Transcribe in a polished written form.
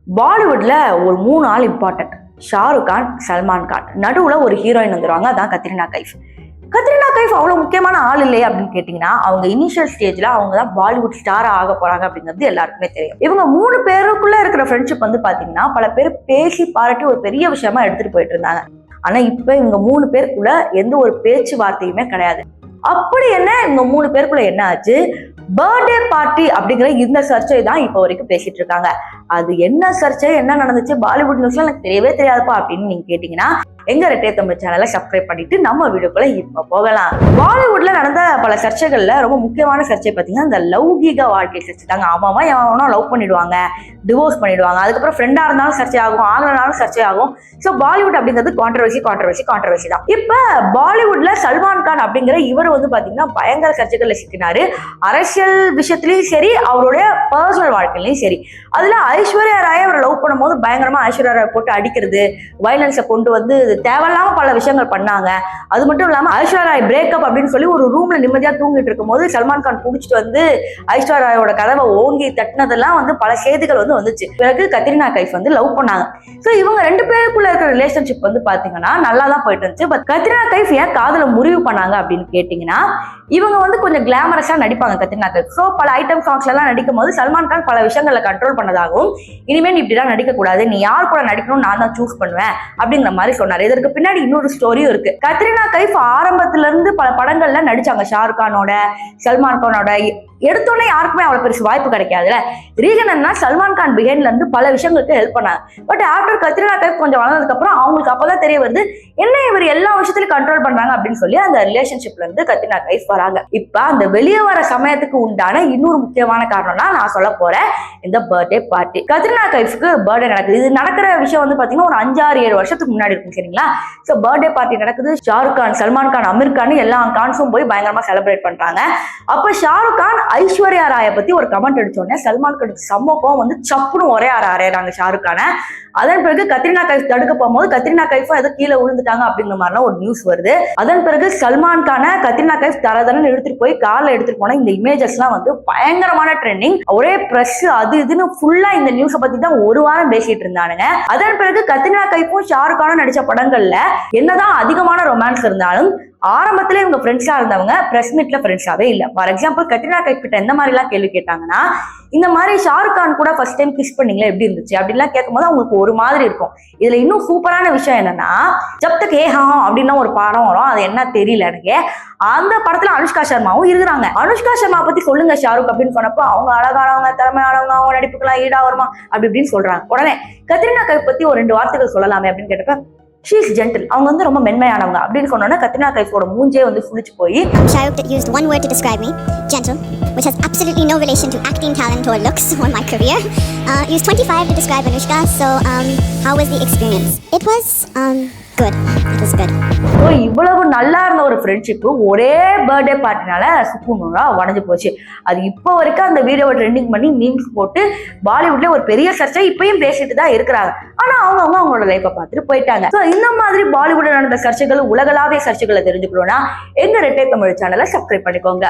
பாலிவுட்ல ஒரு 3 ஆள் இம்பார்ட்டன்ட். ஷாருக் கான், சல்மான் கான், நடுவுல ஒரு ஹீரோயின் வந்துருவாங்க. அதான் கத்ரினா கைஃப். கத்ரினா கைஃப் அவ்வளவு முக்கியமான ஆள் இல்லையே அப்படின்னு கேட்டீங்கன்னா, அவங்க இனிஷியல் ஸ்டேஜ்ல அவங்க தான் பாலிவுட் ஸ்டாரா ஆக போறாங்க அப்படிங்கிறது எல்லாருக்குமே தெரியும். இவங்க 3 பேருக்குள்ள இருக்கிற ஃப்ரெண்ட்ஷிப் வந்து பாத்தீங்கன்னா பல பேர் பேசி பாராட்டி ஒரு பெரிய விஷயமா எடுத்துட்டு போயிட்டு இருந்தாங்க. ஆனா இப்ப இவங்க 3 பேருக்குள்ள எந்த ஒரு பேச்சுவார்த்தையுமே கிடையாது. அப்படி என்ன இவங்க 3 பேருக்குள்ள என்ன ஆச்சு? பர்த்டே பார்ட்டி அப்படிங்கிற இந்த சர்ச்சை தான் இப்போ வரைக்கும் பேசிட்டு இருக்காங்க. அது என்ன சர்ச்சை, என்ன நடந்துச்சு பாலிவுட் நியூஸ்ல எனக்கு தெரியவே தெரியாதுப்பா அப்படின்னு நீங்க கேட்டீங்கன்னா, எங்க ரெட்டை தமிழ் சேனலை சப்ஸ்கிரைப் பண்ணிட்டு நம்ம வீடியோக்குள்ள இப்ப போகலாம். பாலிவுட்ல நடந்த பல சர்ச்சைகள்ல ரொம்ப முக்கியமான சர்ச்சை பாத்தீங்கன்னா இந்த லௌகீக வாழ்க்கை சர்ச்சை தாங்க. ஆமாமா எவனோ லவ் பண்ணிடுவாங்க, டிவோர்ஸ் பண்ணிடுவாங்க, அதுக்கப்புறம் ஃப்ரெண்டா இருந்தாலும் சர்ச்சை ஆகும், ஆகலனாலும் சர்ச்சை ஆகும். ஸோ பாலிவுட் அப்படிங்கிறது கான்ட்ரவர்சி தான். இப்ப பாலிவுட்ல சல்மான் கான் அப்படிங்கிற இவர் வந்து பாத்தீங்கன்னா பயங்கர சர்ச்சைகள்ல சிக்கினாரு. அரசியல் விஷயத்திலயும் சரி, அவருடைய பர்சனல் வாழ்க்கையிலயும் சரி. அதுல ஐஸ்வர்யா ராய் அவரை லவ் பண்ணும்போது பயங்கரமா ஐஸ்வர்யா ராய் போட்டு அடிக்கிறது, வயலன்ஸை கொண்டு வந்து தேவையில்லாம பல விஷயங்கள் பண்ணாங்க. அது மட்டும் இல்லாம ஐஸ்வர்யா ராய் பிரேக்கப் அப்படின்னு சொல்லி ஒரு ரூம்ல நிம்மதியா தூங்கிட்டு இருக்கும் போது சல்மான் கான் குடிச்சிட்டு வந்து ஐஸ்வர்யா ராயோட கதவை ஓங்கி தட்டினதெல்லாம் வந்து பல செய்திகள் வந்து வந்துச்சு. பிறகு கத்ரினா கைஃப் வந்து லவ் பண்ணாங்க. ஸோ இவங்க 2 பேருக்குள்ள இருக்கிற ரிலேஷன்ஷிப் வந்து பாத்தீங்கன்னா நல்லா தான் போயிட்டு இருந்துச்சு. பட் கத்ரினா கைஃப் ஏன் காதல முறிவு பண்ணாங்க அப்படின்னு கேட்டீங்கன்னா, இவங்க வந்து கொஞ்சம் கிளாமரஸா நடிப்பாங்க கத்ரினா கைஃப். ஸோ பல ஐட்டம் சாங்ஸ்ல எல்லாம் நடிக்கும் போது சல்மான் கான் பல விஷயங்களை கண்ட்ரோல் பண்ணதாகவும், இனிமே நீ இப்படிதான் நடிக்க கூடாது, நீ யார் கூட நடிக்கணும் நான் தான் சூஸ் பண்ணுவேன் அப்படிங்கிற மாதிரி சொன்னாரு. இதற்கு பின்னாடி இன்னொரு ஸ்டோரியும் இருக்கு. கத்ரினா கைஃப் ஆரம்பத்துல இருந்து பல படங்கள்ல நடிச்சாங்க. ஷாருக் கானோட, சல்மான் கானோட. எடுத்தோடனே யாருக்குமே அவ்வளவு பெருசு வாய்ப்பு கிடைக்காதுல்ல. ரீசன் என்ன, சல்மான் கான் பிஹைண்ட்ல இருந்து பல விஷயங்களுக்கு ஹெல்ப் பண்ணாங்க. பட் ஆஃப்டர் கத்ரினா கைஃப் கொஞ்சம் வளர்ந்ததுக்கு அப்புறம் அவங்களுக்கு அப்பதான் தெரிய வருது என்ன இவர் எல்லா விஷயத்திலும் கண்ட்ரோல் பண்றாங்க அப்படின்னு சொல்லி அந்த ரிலேஷன்ஷிப்ல இருந்து கத்ரினா கைஃப் வராங்க. இப்ப அந்த வெளியே வர சமயத்துக்கு உண்டான இன்னொரு முக்கியமான காரணம்னா நான் சொல்ல போறேன் இந்த பர்த்டே பார்ட்டி. கத்ரினா கைஃப்க்கு பர்த்டே நடக்குது. இது நடக்கிற விஷயம் வந்து பாத்தீங்கன்னா ஒரு 5-6-7 வருஷத்துக்கு முன்னாடி இருக்கும், சரிங்களா? சோ பர்த்டே பார்ட்டி நடக்குது. ஷாருக் கான், சல்மான் கான், அமீர் கான் எல்லா கான்ஸும் போய் பயங்கரமா செலிப்ரேட் பண்றாங்க. அப்ப ஷாருக் கான் ஐஸ்வர்யா ராயை பத்தி ஒரு கமெண்ட் அடிச்சோடனே சல்மான் கானுக்கு சம்மக்கம் வந்து சப்புன்னு ஒரே அரையறாங்க ஷாருக் கான. அதன் பிறகு கத்ரினா கைஃப் தடுக்க போகும்போது கத்ரினா கைஃபும் ஏதோ கீழே விழுந்துட்டாங்க அப்படிங்கிற மாதிரிலாம் ஒரு நியூஸ் வருது. அதன் பிறகு சல்மான் கான கத்ரினா கைஃப் தரதரன்னு எடுத்துட்டு போய் கார்ல எடுத்துட்டு போன இந்த இமேஜஸ் எல்லாம் வந்து பயங்கரமான ட்ரெண்டிங். ஒரே பிரஸ் அது இதுன்னு ஃபுல்லா இந்த நியூஸை பத்தி தான் ஒரு வாரம் பேசிட்டு இருந்தானுங்க. அதன் பிறகு கத்ரினா கைஃபும் ஷாருக் கானும் நடிச்ச படங்கள்ல என்னதான் அதிகமான ரொமான்ஸ் இருந்தாலும் ஆரம்பத்துல இவங்க ஃப்ரெண்ட்ஸா இருந்தவங்க பிரஸ் மீட்ல ஃப்ரெண்ட்ஸாவே இல்ல. ஃபார் எக்ஸாம்பிள் கத்ரினா கைஃப் கிட்ட எந்த மாதிரி எல்லாம் கேள்வி கேட்டாங்கன்னா, இந்த மாதிரி ஷாருக் கான் கூட ஃபர்ஸ்ட் டைம் கிஸ் பண்ணீங்களா எப்படி இருந்துச்சு அப்படின்லாம் கேட்கும்போது அவங்களுக்கு ஒரு மாதிரி இருக்கும். இதுல இன்னும் சூப்பரான விஷயம் என்னன்னா, ஜப்தக் ஏ ஹா அப்படின்னா ஒரு படம் வரும், அது என்ன தெரியல எனக்கு. அந்த படத்துல அனுஷ்கா சர்மாவும் இருக்கிறாங்க. அனுஷ்கா சர்மா பத்தி சொல்லுங்க ஷாருக் அப்படின்னு சொன்னப்போ அவங்க அழகானவங்க, திறமையானவங்க, அவங்க நடிப்புக்கெல்லாம் ஈடா வருமா அப்படி இப்படின்னு சொல்றாங்க. உடனே கத்ரினா கைஃப் பத்தி ஒரு 2 வார்த்தைகள் சொல்லலாமே அப்படின்னு கேட்டப்ப she is gentle, அவங்க வந்து ரொம்ப மென்மையானவங்க அப்படின்னு சொன்னோன்னா கத்ரினா கைஃபோட மூஞ்சே வந்து புளிச்சு போய் Shahrukh used one word to describe me, gentle, which has absolutely no relation to acting talent or looks or my career. Used 25 to describe Anushka. So how was the experience? It was good. It was good. So இவ்வளவு நல்லா இருந்த ஒரு friendship ஒரே birthday பார்ட்டினால சுக்குநூறா உடஞ்சு போச்சு. அது இப்போ வரைக்கும் அந்த வீடியோவை ட்ரெண்டிங் பண்ணி மீம்ஸ் போட்டு பாலிவுட்ல ஒரு பெரிய சர்ச்சை இப்பயும் பேசிட்டு தான் இருக்கிறாங்க. ஆனா அவங்களோட லைஃப்பை பார்த்துட்டு போயிட்டாங்க. ஸோ இந்த மாதிரி பாலிவுட்ல நடந்த சர்ச்சைகள், உலகளாவிய சர்ச்சைகளை தெரிஞ்சுக்கணும்னா எங்க ரெட்டை தமிழ் சேனலை சப்ஸ்கிரைப் பண்ணிக்கோங்க.